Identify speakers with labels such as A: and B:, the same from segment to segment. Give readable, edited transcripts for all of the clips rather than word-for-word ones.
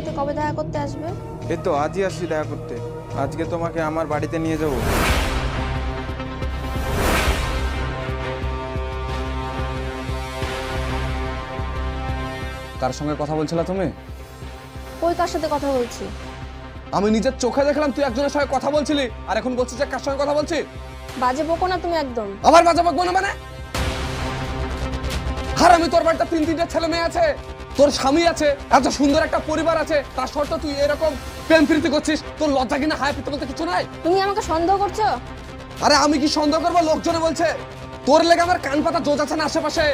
A: সাথে কবে দেখা করতে আসবে?
B: এই তো আজই আসছি দেখা করতে। আজকে তোমাকে আমার বাড়িতে নিয়ে যাব।
C: কার সঙ্গে কথা বলছিলা তুমি?
A: কই কার সাথে কথা বলছি?
C: আমি নিজের চোখে দেখলাম তুই একজনের সঙ্গে কথা বলছিলি, আর এখন বলছিস যে কার সঙ্গে কথা বলছি।
A: বাজে বকো না তুমি একদম।
C: আবার বাজা বকবো না মানে? আর আমি তোর বাড়িতে 3-3টে ছেলে মেয়ে আছে, তোর স্বামী আছে, এত সুন্দর একটা পরিবার আছে, তার সত্ত্বেও তুই এরকম প্রেম প্রীতি করছিস। তোর লজ্জা কিনা হায় পিতে বলতে কিছু নাই?
A: তুমি আমাকে সন্দেহ করছো?
C: আরে আমি কি সন্দেহ করবো? লোকজনে বলছে তোর লেগে আমার কান পাতা জোজ আছে না আশেপাশে।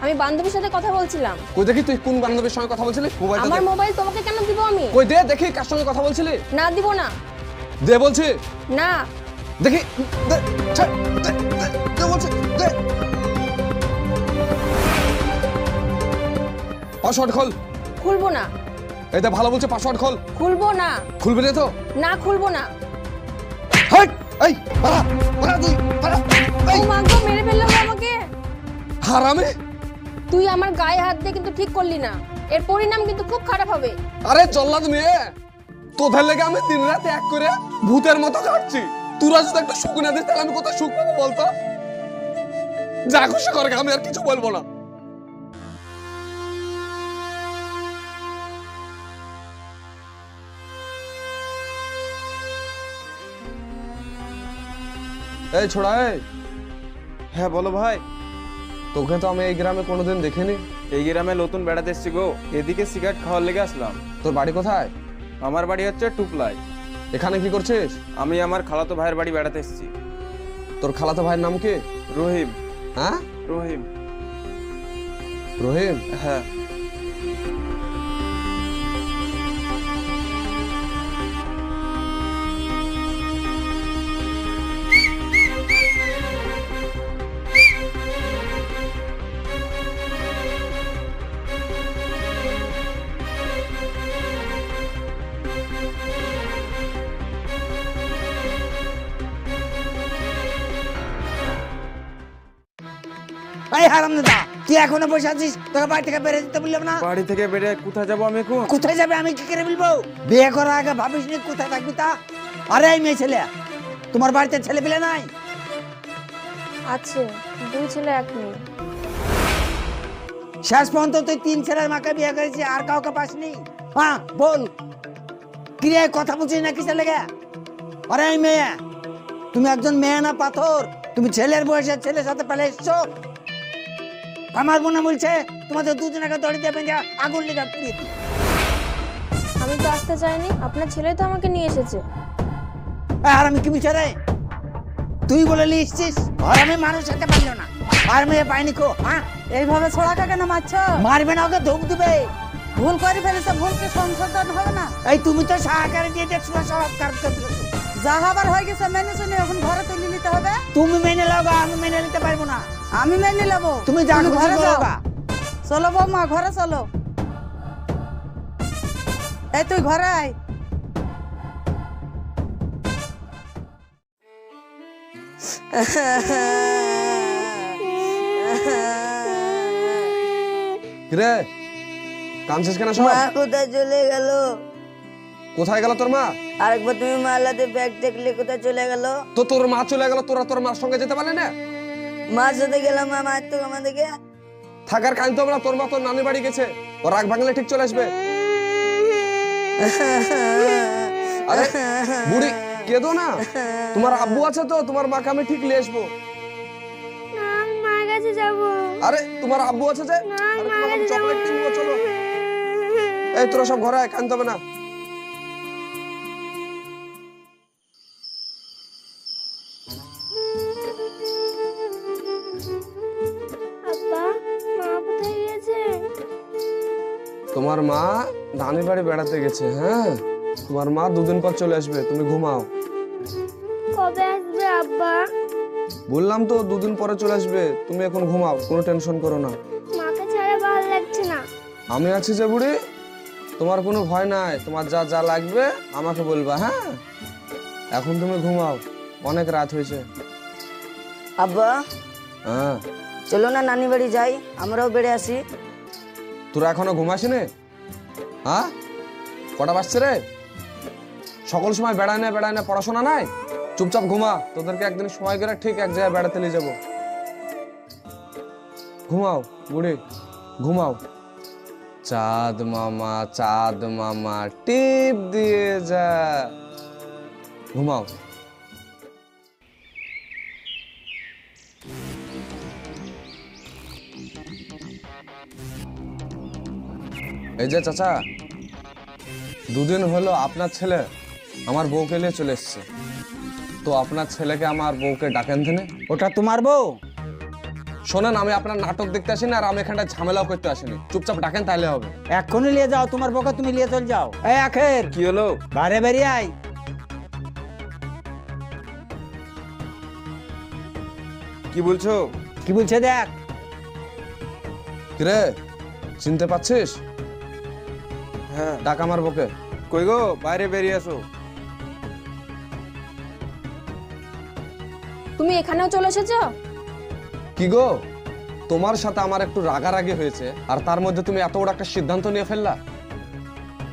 A: আমি বান্ধবীর সাথে কথা বলছিলাম।
C: কই দেখি তুই কোন বান্ধবীর সঙ্গে কথা বলছিলি? মোবাইলটা
A: আমার
C: দে।
A: মোবাইল তোমাকে কেন দিব আমি?
C: কই দে দেখি কার সঙ্গে কথা বলছিলি।
A: না দিব না।
C: দে বলছি।
A: না।
C: দেখি দে, ছে, দে, দে, দে বলছি, দে। পাসওয়ার্ড খোল।
A: খুলবো না।
C: এই দে ভালো বলছে, পাসওয়ার্ড খোল।
A: খুলবো না।
C: খুলবি না তো?
A: না খুলবো না।
C: হাট এই পালা পালা তুই পালা
A: ও
C: এই
A: মা গো, মেরে ফেললো আমাকে।
C: হারামে।
A: তুই আমার গায়ে হাত দিয়ে কিন্তু ঠিক করলি না, এর পরিণাম কিন্তু খুব খারাপ হবে।
C: আরে জল্লাদ মেয়ে, তোদের লেগে আমি দিন রাত এক করে ভূতের মতো কাটছি। তোরা যদি একটা সুখ না দিস তাহলে আমি কোথায় সুখ পাবো বলতো? যা খুশি করে, আমি আর কিছু বলবো না। এই ছোড়া,
B: হ্যাঁ বলো ভাই।
C: তোকে তো আমি এই গ্রামে কোনোদিন দেখিনি।
B: এই গ্রামে নতুন বেড়াতে এসেছি গো, এদিকে সিগারেট খাওয়ার লেগে আসলাম।
C: তোর বাড়ি কোথায়?
B: আমার বাড়ি হচ্ছে টুপলাই।
C: এখানে কি করছিস?
B: আমি আমার খালাতো ভাইয়ের বাড়ি বেড়াতে এসেছি।
C: তোর খালাতো ভাইয়ের নাম কি?
B: রহিম।
C: হ্যাঁ,
B: রহিম।
C: রহিম।
B: হ্যাঁ।
D: এই হারামজাদা, তুই এখনো বসে আছিস? তোকে বাড়ি থেকে বেরিয়ে যেতে বললাম না?
B: বাড়ি থেকে বেরিয়ে কোথায় যাবো আমি এখন?
D: কোথায় যাবে আমি কি করে বলবো? বিয়ে করার আগে ভাবিস নি কোথায় থাকবি তা? আরে এই মেয়ে ছেলে, তোমার বাড়িতে ছেলে পেলে নাই?
A: আছে, 2 ছেলে 1 মেয়ে।
D: শেষ পর্যন্ত তুই 3 ছেলের মাকে বিয়ে করেছিস, আর কাউকে পাসনি? হ্যাঁ বল, ক্রিয়ায় কথা বলছিস না কিসের লেগে? আরে এই মেয়ে, তুমি একজন মেয়ে না পাথর? তুমি ছেলের বয়সে ছেলের সাথে পেলে এসছো। আমার বোনা বলছে তোমাদের দুজনকে দড়ি দিয়ে বেঁধে আগুন লেগে পুড়িয়ে দিই।
A: আমি তো আসতে চাইনি, আপনার ছেলে তো আমাকে নিয়ে এসেছে।
D: আর আমি কি বিচারে? তুই বলে লিখছিস আর আমি মানুষ হতে পারলো না, আর মেয়ে পাইনি কো? হ্যাঁ,
E: এইভাবে ছোড়াকে কেন মারছো?
D: মারবে না, ওকে ধূপ দিবে।
E: ভুল করে ফেলেছে, ভুলকে সংশোধন হবে না?
D: এই তুমি তো সহকারে দিয়ে দেখছো সব কাজ করে ফেলেছো।
E: যা হবার হয়ে গেছে মেনে শুনে এখন ঘরে তুলে নিতে হবে।
D: তুমি মেনে লাও গা, আমি মেনে নিতে পারবো না।
E: আমি মেনে নেবো।
D: তুমি যা খুশি
E: ঘরে
D: করো
E: যাও।
D: গা।
E: চলো বৌমা, ঘরে চলো। এই তুই ঘরে আয়।
C: কিরে কাঁদছিস কেন? সব
F: মা কোথায় চলে গেল?
C: কোথায় গেল তোর মা?
F: আরেকবার তুমি মালাতে ব্যাগ দেখলে কোথায় চলে গেল?
C: তো তোর মা চলে গেল, তোরা তোর মার সঙ্গে যেতে পারলি না?
F: মার সাথে গেলাম, মা মার তো আমাদেরকে।
C: থাকার কাজ তো তোর মা তোর নানি বাড়ি গেছে, ও রাগ ভাঙলে ঠিক চলে আসবে। আরে বুড়ি কেঁদো না, তোমার আব্বু আছে তো, তোমার মাকে আমি ঠিক নিয়ে আসবো।
A: মার কাছে যাবো।
C: আরে তোমার আব্বু আছে যে, আরে তোমাকে আমি চকলেট কিনবো, চলো। এই তোরা সব ঘরে আয়, কাঁদতে হবে না।
A: আব্বা, মা কোথায় গেছে?
C: তোমার মা নানি বাড়ি বেড়াতে গেছে। হ্যাঁ, তোমার মা 2 দিন পর চলে আসবে, তুমি ঘুমাও।
A: কবে আসবে আব্বা?
C: বললাম তো 2 দিন পরে চলে আসবে, তুমি এখন ঘুমাও, কোনো টেনশন করো না।
A: মাকে ছাড়া ভালো লাগছে না।
C: আমি আছি যে বুড়ি, তোমার কোনো ভয় নাই, তোমার যা যা লাগবে আমাকে বলবা। হ্যাঁ, এখন তুমি ঘুমাও, অনেক রাত হয়েছে।
F: আব্বা
C: হ্যাঁ,
F: চলো না নানি বাড়ি যাই, আমরাও বেড়ে আসি।
C: তোরা এখনো ঘুমাসিনি? হ্যাঁ, কটা বাজছে রে? সকল সময় বেড়ায় না পড়াশোনা নাই, চুপচাপ ঘুমা। তোদেরকে একদিন সময় করে ঠিক এক জায়গায় বেড়াতে নিয়ে যাবো। ঘুমাও বুড়ি, ঘুমাও। চাঁদ মামা টিপ দিয়ে যা, ঘুমাও। এই যে চাচা, দুদিন হলো আপনার ছেলে আমার বউকে নিয়ে চলে এসছে, তো আপনার ছেলেকে আমার বউকে ডাকেন দিনে।
D: ওটা তোমার বউ?
C: শোনেন, আমি আপনার নাটক দেখতে আসিনি, আর আমি এখানটা ঝামেলাও করতে আসিনি। চুপচাপ ডাকেন তাহলে হবে।
D: এক্ষুনি নিয়ে যাও তোমার বউকে, তুমি নিয়ে চল যাও। এই আখের,
B: কি হলো?
D: বাইরে বেরিয়ে আয়।
B: কি বলছো?
D: কি বলছে দেখ।
C: কিরে, চিনতে পাচ্ছিস?
B: হ্যাঁ।
C: ডাক আমার বউকে।
B: কই গো, বাইরে বেরিয়ে আসো।
A: তুমি এখানেও চলে এসেছো?
C: কি গো, তোমার সাথে আমার একটু রাগারাগি হয়েছে, আর তার মধ্যে তুমি এত বড় একটা সিদ্ধান্ত নিয়ে ফেললা।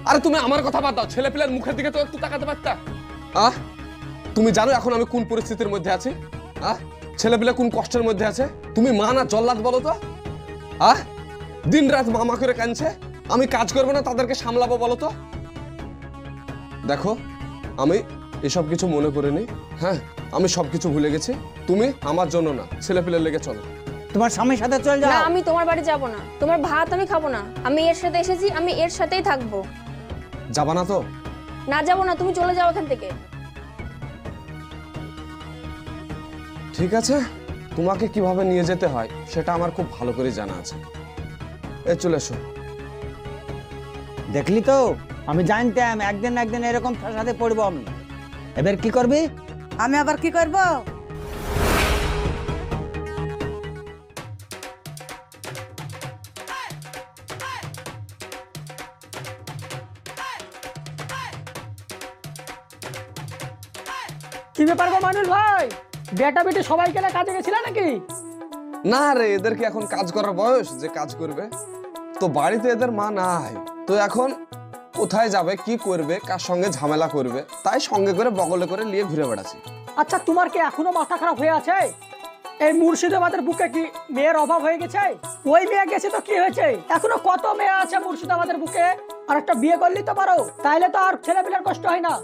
C: আরে তুমি আমার কথা বাদ দাও, ছেলে পেলের মুখের দিকে তো একটু তাকাতে পারতা। তুমি জানো এখন আমি কোন পরিস্থিতির মধ্যে আছি? ছেলে পেলে কোন কষ্টের মধ্যে আছে? তুমি মা না জল্লাদ বলো তো? দিন রাত মামা করে কাঁদছে, আমি কাজ করবো না তাদেরকে সামলাবো বলো তো? দেখো, আমি এসব কিছু মনে করিনি। হ্যাঁ, আমি সবকিছু ভুলে গেছি। তুমি আমার জন্য না, ছেলে পেলে লেগে চলো।
D: তোমার স্বামীর সাথে চল
A: না,
D: যাও।
A: আমি তোমার বাড়ি যাব না। তোমার ভাত আমি খাবো না। আমি এর সাথে এসেছি, আমি এর সাথেই থাকবো।
C: যাবা না তো?
A: না, যাব না। তুমি চলে যাও এখান থেকে।
C: ঠিক আছে, তোমাকে কিভাবে নিয়ে যেতে হয় সেটা আমার খুব ভালো করে জানা আছে। চলে এসো।
D: দেখলি তো, আমি জানতাম একদিন না একদিন এরকম ফাঁসাতে পড়বো আমি। এবার কি করবি?
E: আমি আবার কি করব?
G: কি ব্যাপার গো মানুষ ভাই, বেটা বেটি সবাই কেনা কাজে গেছিল নাকি?
C: না রে, এদের কি এখন কাজ করার বয়স যে কাজ করবে? তো বাড়িতে এদের মা নাই, তো এখন কোথায় যাবে, কি করবে, কার সঙ্গে ঝামেলা করবে, তাই সঙ্গে করে বগলে করে নিয়ে ঘুরে বেড়াচ্ছি।
G: আচ্ছা, তোমার কি এখনো মাথা খারাপ হয়ে আছে? এই মুর্শিদাবাদের বুকে কি মেয়ের অভাব হয়ে গেছে? ওই মেয়ে গেছে তো কি হয়েছে, এখনো কত মেয়ে আছে মুর্শিদাবাদের বুকে। আর একটা বিয়ে করলি তো পারো, তাইলে তো আর ছেলে পিলের কষ্ট হয় না।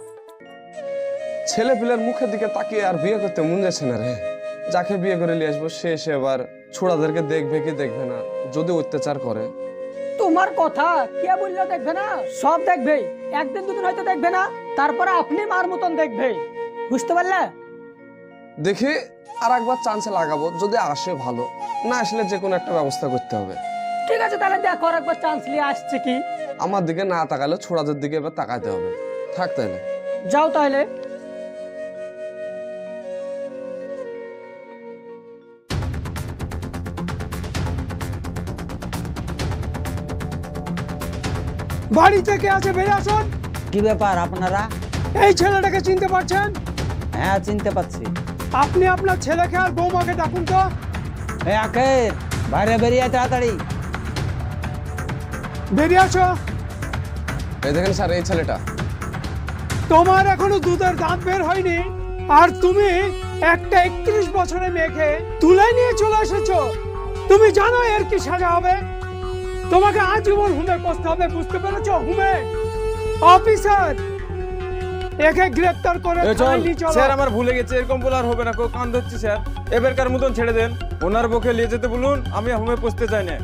C: ছেলে পিলের মুখের দিকে তাকিয়ে আর বিয়ে করতে মন যাচ্ছে না রে। যাকে বিয়ে করে নিয়ে আসবো সে এসে আবার ছোড়াদেরকে দেখবে কি দেখবে না, যদি অত্যাচার করে।
G: তোমার কথা কে বললো দেখবে না? সব দেখবে, একদিন দুদিন হয়তো দেখবে না, তারপরে আপনি মার মতন দেখবে। বুঝতে পারলে?
C: দেখি আর একবার চান্স লাগাবো, যদি আসে ভালো, না আসলে যে কোনো একটা ব্যবস্থা করতে হবে।
G: ঠিক আছে, তাহলে দেখো আর একবার চান্স নিয়ে আসছে কি।
C: আমার দিকে না তাকালে ছোড়াদের দিকে এবার তাকাইতে হবে। থাক তাহলে।
G: যাও তাহলে।
H: বাড়ি থেকে আছে, বেরিয়ে আসুন।
D: কি ব্যাপার আপনারা?
H: এই ছেলেটাকে চিনতে পারছেন?
D: হ্যাঁ, চিনতে পারছি।
H: আপনি আপনার ছেলেকে আর বৌমাকে ডাকুন তো।
D: এই আখের, বাইরে বেরিয়ে আয় তাড়াতাড়ি।
H: বেরিয়ে আসো।
C: এই দেখেন স্যার, এই ছেলেটা।
H: তোমার এখনো দুধের দাঁত বের হয়নি, আর তুমি একটা 31 বছরের মেয়েকে তুলে নিয়ে চলে এসেছো। তুমি জানো এর কি সাজা হবে? তোমাকে আজীবন হুমে বসতে হবে, বুঝতে পেরেছো? হুমে। অফিসার, একে গ্রেফতার করে থানায় নিয়ে চলো।
B: স্যার, আমার ভুলে গেছে, এরকম বলে আর হবে না। কেউ কান ধরছি স্যার, এবারকার মতন ছেড়ে দেন। ওনার বউকে নিয়ে যেতে বলুন, আমি হুমে পৌঁছতে চাই না।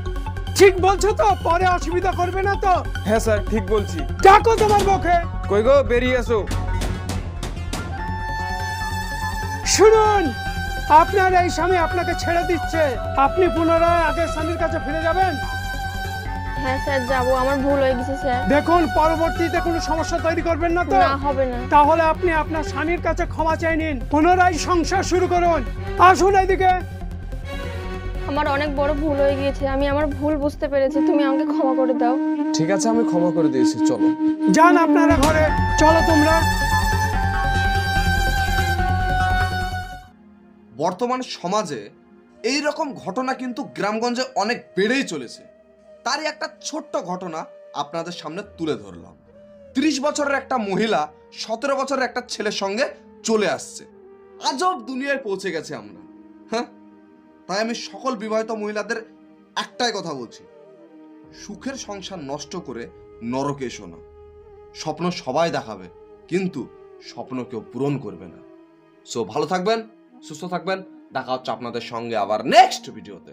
H: ঠিক বলছো তো? পরে অসুবিধা করবে না তো?
B: হ্যাঁ স্যার, ঠিক বলছি।
H: ডাকো তোমার বউকে।
B: কই গো, বেরিয়ে আসো।
H: শুনুন, আপনার এই স্বামী আপনাকে ছেড়ে দিচ্ছে। আপনি পুনরায় আগের স্বামীর কাছে ফিরে যাবেন।
A: হ্যাঁ স্যার, যাবো। আমার ভুল হয়ে গেছে স্যার।
H: দেখুন, পরবর্তীতে কোনো সমস্যা তৈরি করবেন না তো?
A: না, হবে না।
H: তাহলে আপনি আপনার স্বামীর কাছে ক্ষমা চেয়ে নিন, পুনরায় সংসার শুরু করুন। আসুন এদিকে।
A: আমার অনেক বড় ভুল হয়ে গিয়েছে। আমি আমার ভুল বুঝতে পেরেছি। তুমি আমাকে ক্ষমা করে দাও।
C: ঠিক আছে, আমি ক্ষমা করে দিয়েছি, চলো।
H: যান আপনারা ঘরে, চলো তোমরা।
I: বর্তমান সমাজে এই রকম ঘটনা কিন্তু গ্রামগঞ্জে অনেক বেড়েই চলেছে। তারই একটা ছোট্ট ঘটনা আপনাদের সামনে তুলে ধরলাম। 30 বছরের একটা মহিলা 17 বছরের একটা ছেলের সঙ্গে চলে আসছে। আজব দুনিয়ায় পৌঁছে গেছে আমরা। হ্যাঁ, তাই আমি সকল বিবাহিত মহিলাদের একটাই কথা বলছি, সুখের সংসার নষ্ট করে নরকে এসো না। স্বপ্ন সবাই দেখাবে, কিন্তু স্বপ্ন কেউ পূরণ করবে না। সো ভালো থাকবেন, সুস্থ থাকবেন, দেখা হচ্ছে আপনাদের সঙ্গে আবার নেক্সট ভিডিওতে।